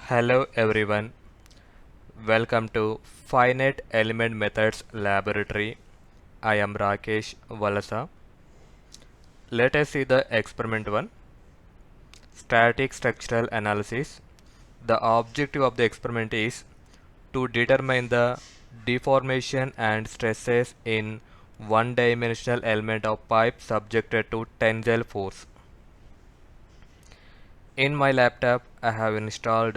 Hello everyone, welcome to Finite Element Methods Laboratory. I am Rakesh VALASA. Let us see the experiment 1, Static Structural Analysis. The objective of the experiment is to determine the deformation and stresses in one-dimensional element of pipe subjected to tensile force. In my laptop, I have installed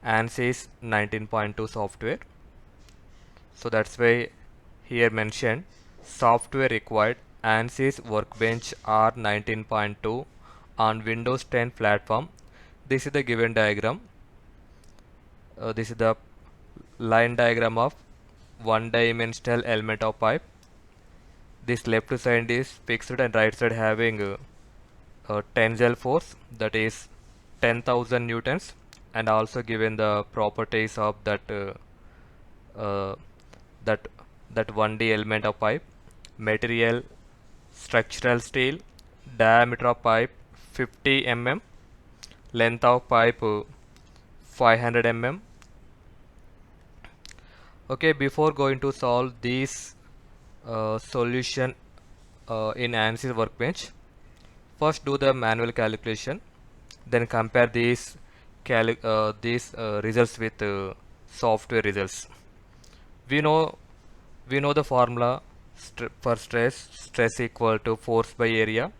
ANSYS 19.2 software. So that's why here mentioned software required ANSYS Workbench R19.2 on Windows 10 platform. This is the given diagram. This is the line diagram of one-dimensional element of pipe. This left side is fixed and right side having a tensile force, that is 10,000 newtons, and also given the properties of that uh, that that 1D element of pipe. Material structural steel, diameter of pipe 50 mm, length of pipe 500 mm. Okay, before going to solve this solution in ANSYS Workbench, first do the manual calculation, then compare these results with software results. We know the formula for stress equal to force by area.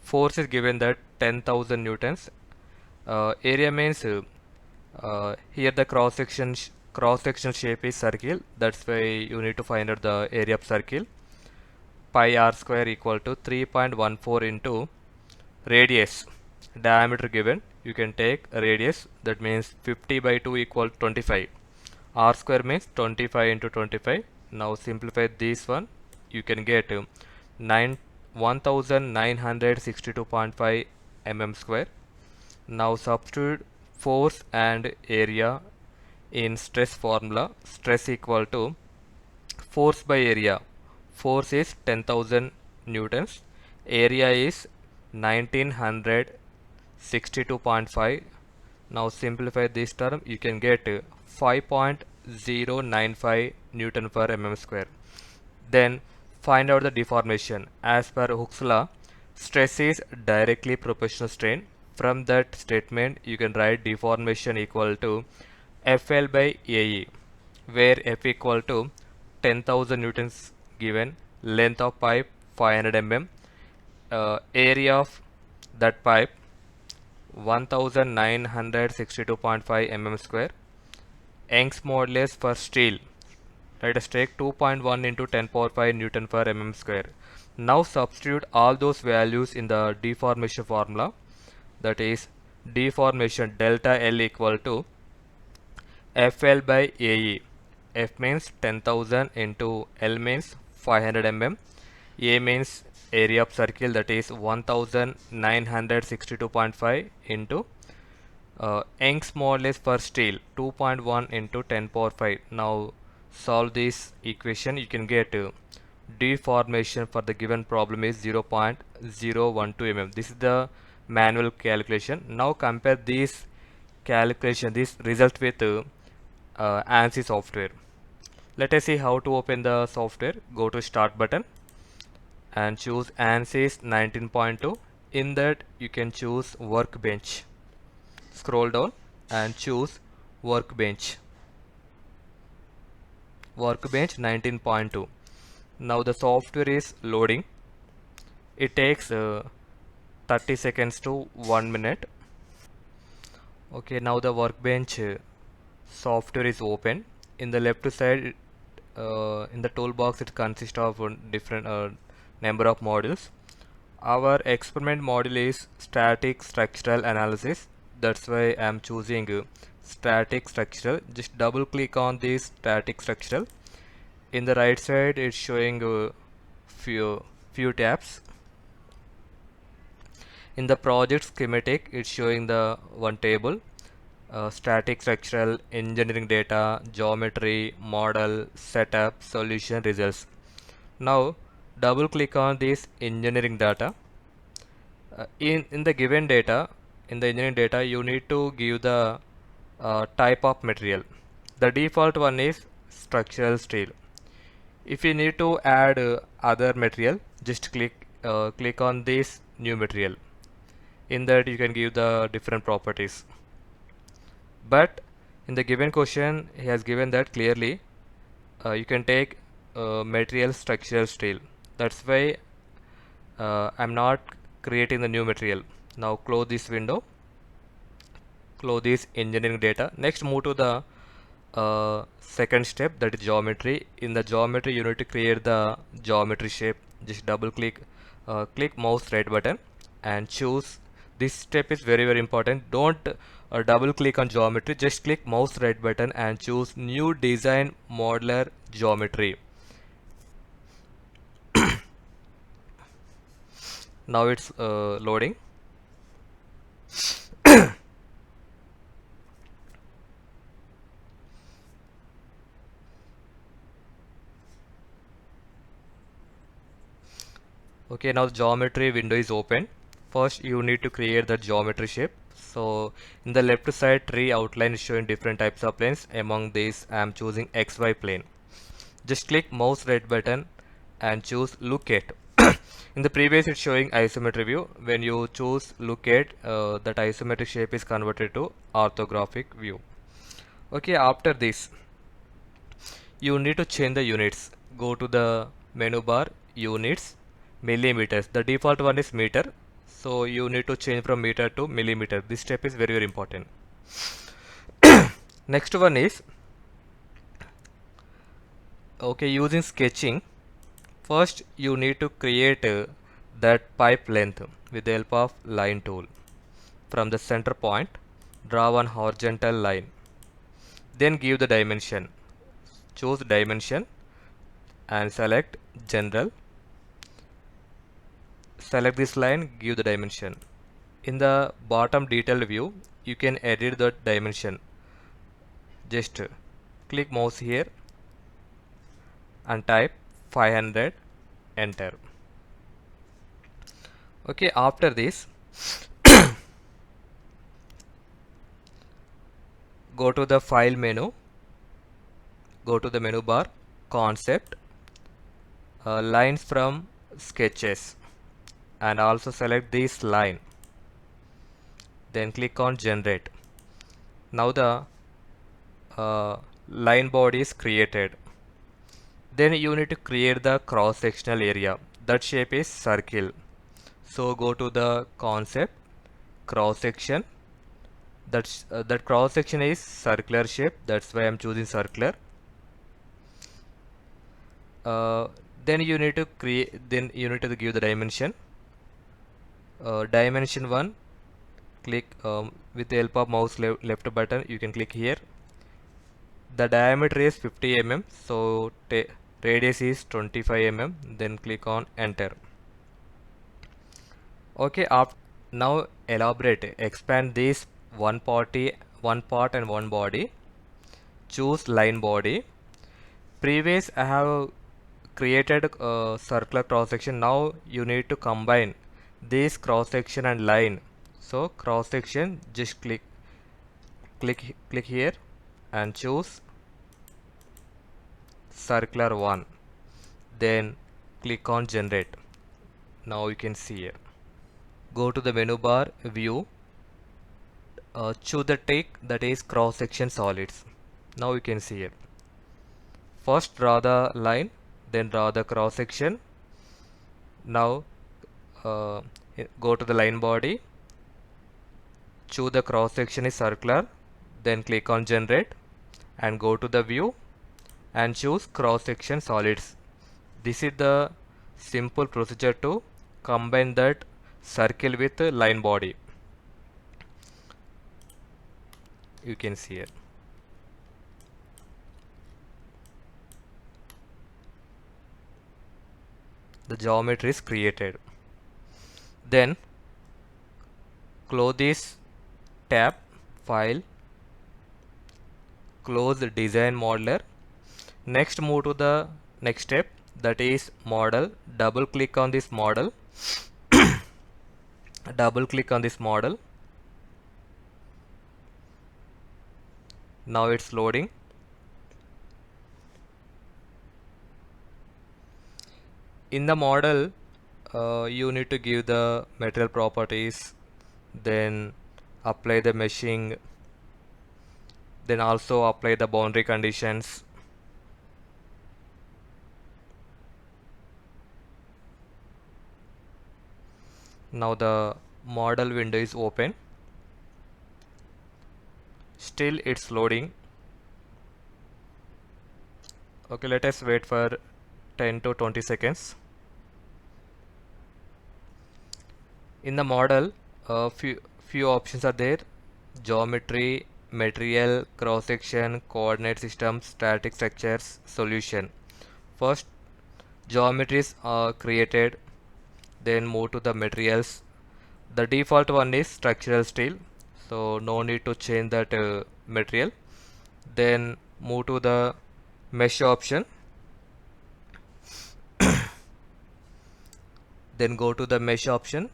Force is given that 10,000 newtons. Area means here the cross section shape is circle. That's why you need to find out the area of circle. Pi r square equal to 3.14 into radius. Diameter given. You can take radius. That means 50 by 2 equal 25. R square means 25 into 25. Now simplify this one. You can get 1962.5 mm square. Now substitute force and area in stress formula. Stress equal to force by area. Force is 10,000 newtons. Area is 1962.5. Now simplify this term. You can get 5.095 Newton per mm square. Then find out the deformation. As per Hooke's law, stress is directly proportional strain. From that statement, you can write deformation equal to FL by AE, where F equal to 10,000 newtons given, length of pipe 500 mm, area of that pipe 1962.5 mm square. Young's modulus for steel, let us take 2.1 into 10 power 5 Newton per mm square. Now substitute all those values in the deformation formula, that is deformation delta L equal to FL by AE. F means 10,000 into L means 500 mm. A means area of circle, that is 1962.5 into Young's modulus for steel 2.1 into 10 power 5. Now solve this equation. You can get deformation for the given problem is 0.012 mm. This is the manual calculation. Now compare this result with ANSYS software. Let us see how to open the software. Go to start button and choose ANSYS 19.2. In that you can choose workbench. Scroll down and choose workbench 19.2. Now the software is loading. It takes 30 seconds to 1 minute. Okay, now the workbench software is open. In the left side, in the toolbox, it consists of different number of modules. Our experiment module is static structural analysis. That's why I am choosing static structural. Just double click on this static structural. In the right side, it's showing few tabs. In the project schematic, it's showing the one table, static structural, engineering data, geometry, model, setup, solution, results. Now double click on this engineering data. In the given data, in the engineering data, you need to give the type of material. The default one is structural steel. If you need to add other material, just click on this new material. In that you can give the different properties. But in the given question, he has given that clearly you can take material structural steel. That's why I'm not creating the new material. Now close this window, close this engineering data. Next move to the second step, that is geometry. In the geometry you need to create the geometry shape. Just double click, click mouse right button and choose. This step is very important. Don't double click on geometry, just click mouse right button and choose new design modeler geometry. Now it's loading. Okay, now the geometry window is open. First you need to create the geometry shape. So in the left side, tree outline is showing different types of planes. Among these I am choosing XY plane. Just click mouse right button and choose look at. In the previous it's showing isometric view. When you choose look at, that isometric shape is converted to orthographic view. Okay, after this you need to change the units. Go to the menu bar, units, millimeters. The default one is meter, so you need to change from meter to millimeter. This step is very important. Next one is, okay, using sketching. First you need to create that pipe length with the help of line tool. From the center point, draw one horizontal line, then give the dimension. Choose dimension and select general. Select this line, give the dimension. In the bottom detailed view you can edit the dimension. Just click mouse here and type 500, enter. Okay, after this go to the file menu, go to the menu bar, concept, lines from sketches, and also select this line, then click on generate. Now the line body is created. Then you need to create the cross sectional area. That shape is circle, so go to the concept, cross section. That cross section is circular shape, that's why I'm choosing circular. Then you need to give the dimension. Dimension 1, click with the help of mouse left button you can click here. The diameter is 50 mm, so radius is 25 mm, then click on enter. Okay, now elaborate, expand this one part and one body. Choose line body. Previous I have created a circular cross section. Now you need to combine this cross section and line. So cross section, just click here and choose circular one, then click on generate. Now you can see here. Go to the menu bar, view, choose the tick that is cross section solids. Now you can see here. First draw the line, then draw the cross section. Now go to the line body, choose the cross section is circular, then click on generate and go to the view and choose cross section solids. This is the simple procedure to combine that circle with line body. You can see it. The geometry is created. Then close this tab, file, close the design modeler. Next move to the next step, that is model. Double click on this model. Double click on this model. Now it's loading. In the model, you need to give the material properties, then apply the meshing, then also apply the boundary conditions. Now the model window is open. Still it's loading. Okay, let us wait for 10 to 20 seconds. In the model, few options are there: geometry, material, cross section, coordinate systems, static structures, solution. First, geometries are created, then move to the materials. The default one is structural steel, so no need to change that material. Then move to the mesh option, then go to the mesh option,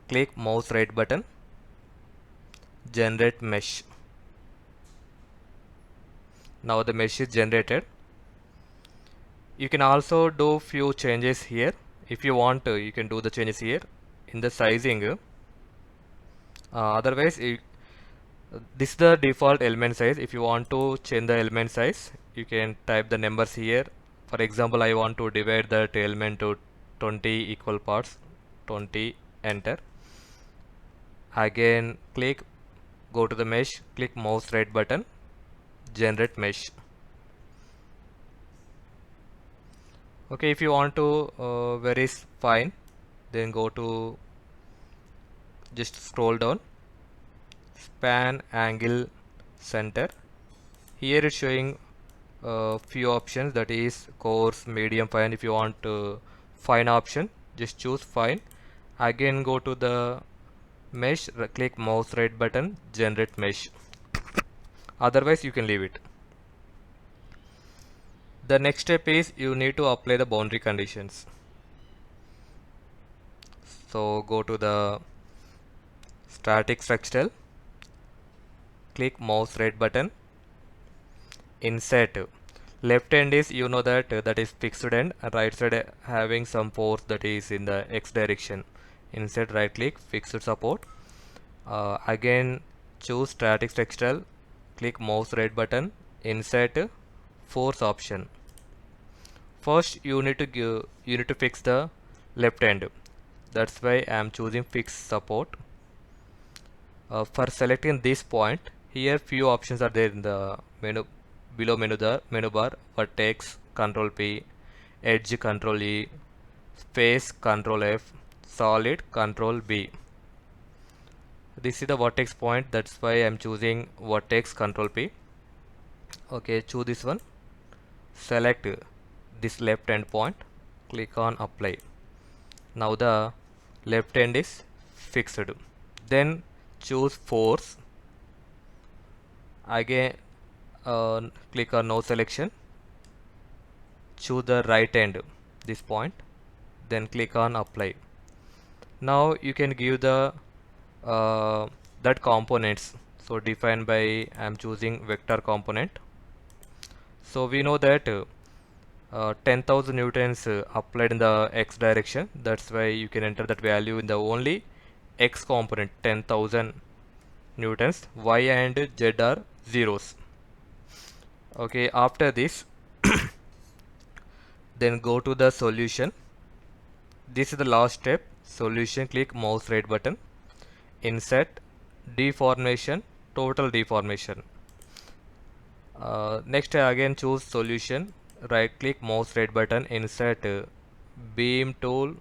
click mouse right button, generate mesh. Now the mesh is generated. You can also do few changes here. If you want to, you can do the changes here in the sizing. Otherwise, this is the default element size. If you want to change the element size, you can type the numbers here. For example, I want to divide that element to 20 equal parts. 20, enter. Again, go to the mesh, click mouse right button, generate mesh. Okay, if you want to very fine, then go to, just scroll down, span, angle, center. Here it's showing few options, that is coarse, medium, fine. If you want fine option, just choose fine. Again, go to the mesh, click mouse right button, generate mesh. Otherwise, you can leave it. The next step is you need to apply the boundary conditions. So go to the static structural, click mouse right button, insert. Left hand is, you know, that is fixed end, and right side having some force that is in the x direction. Insert, right click, fixed support. Again, choose static structural, click mouse right button, insert force option. First you need to fix the left hand. That's why I am choosing fixed support. For selecting this point, here few options are there in the menu, below menu bar: vertex, control P, edge, control E, face, control F, solid, control B. This is the vertex point, that's why I am choosing vertex, control P. Okay, choose this one, select this left hand point, click on apply. Now the left hand is fixed. Then choose force. Again, click on no selection. Choose the right hand, this point. Then click on apply. Now you can give the that components. So defined by, I am choosing vector component. So we know that 10,000 newtons applied in the x direction. That's why you can enter that value in the only x component, 10,000 newtons. Y and z are zeros. Okay, after this, then go to the solution. This is the last step. Solution, click mouse right button, insert deformation, total deformation. Next, again choose solution, right click mouse right button, insert beam tool,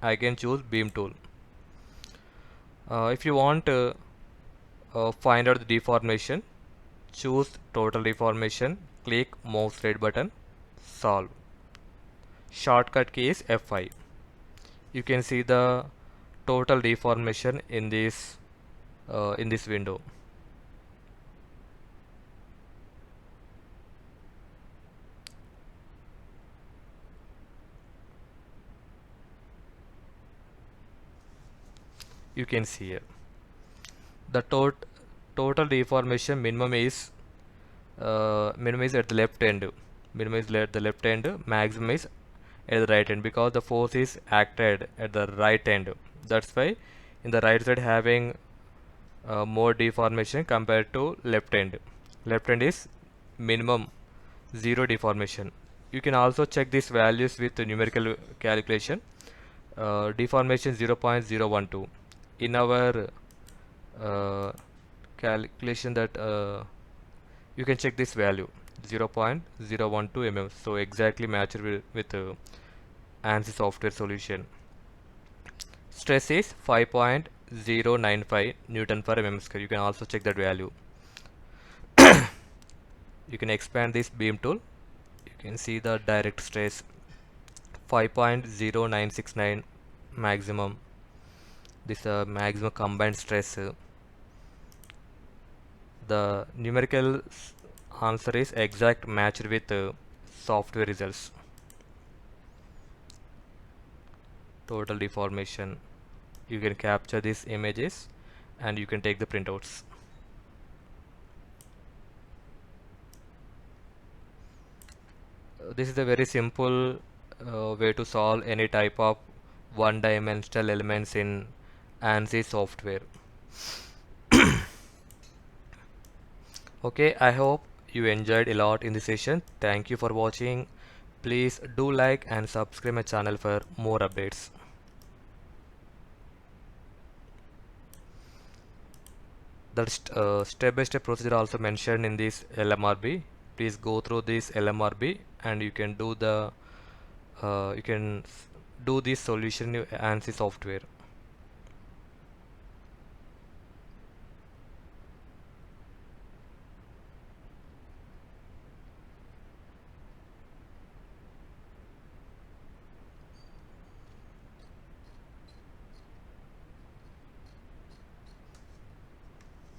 again choose beam tool. If you want to find out the deformation, choose total deformation, click mouse right button, solve. Shortcut key is F5. You can see the total deformation in this window. You can see here the total deformation minimum is at the left end. Minimum is at the left end. Maximum is at the right end because the force is acted at the right end. That's why in the right side having more deformation compared to left end. Left end is minimum 0 deformation. You can also check these values with numerical calculation. Deformation 0.012. In our calculation that you can check this value 0.012 mm, so exactly matched with ANSYS software solution. Stress is 5.095 Newton per mm square. You can also check that value. You can expand this beam tool. You can see the direct stress 5.0969 maximum. This maximum combined stress. The numerical answer is exact matched with software results. Total deformation. You can capture these images and you can take the printouts. This is a very simple way to solve any type of one-dimensional elements in ANSYS software. Okay, I hope you enjoyed a lot in this session. Thank you for watching. Please do like and subscribe my channel for more updates. That step-by-step procedure also mentioned in this LMRB. Please go through this LMRB and you can do the this solution in ANSYS software.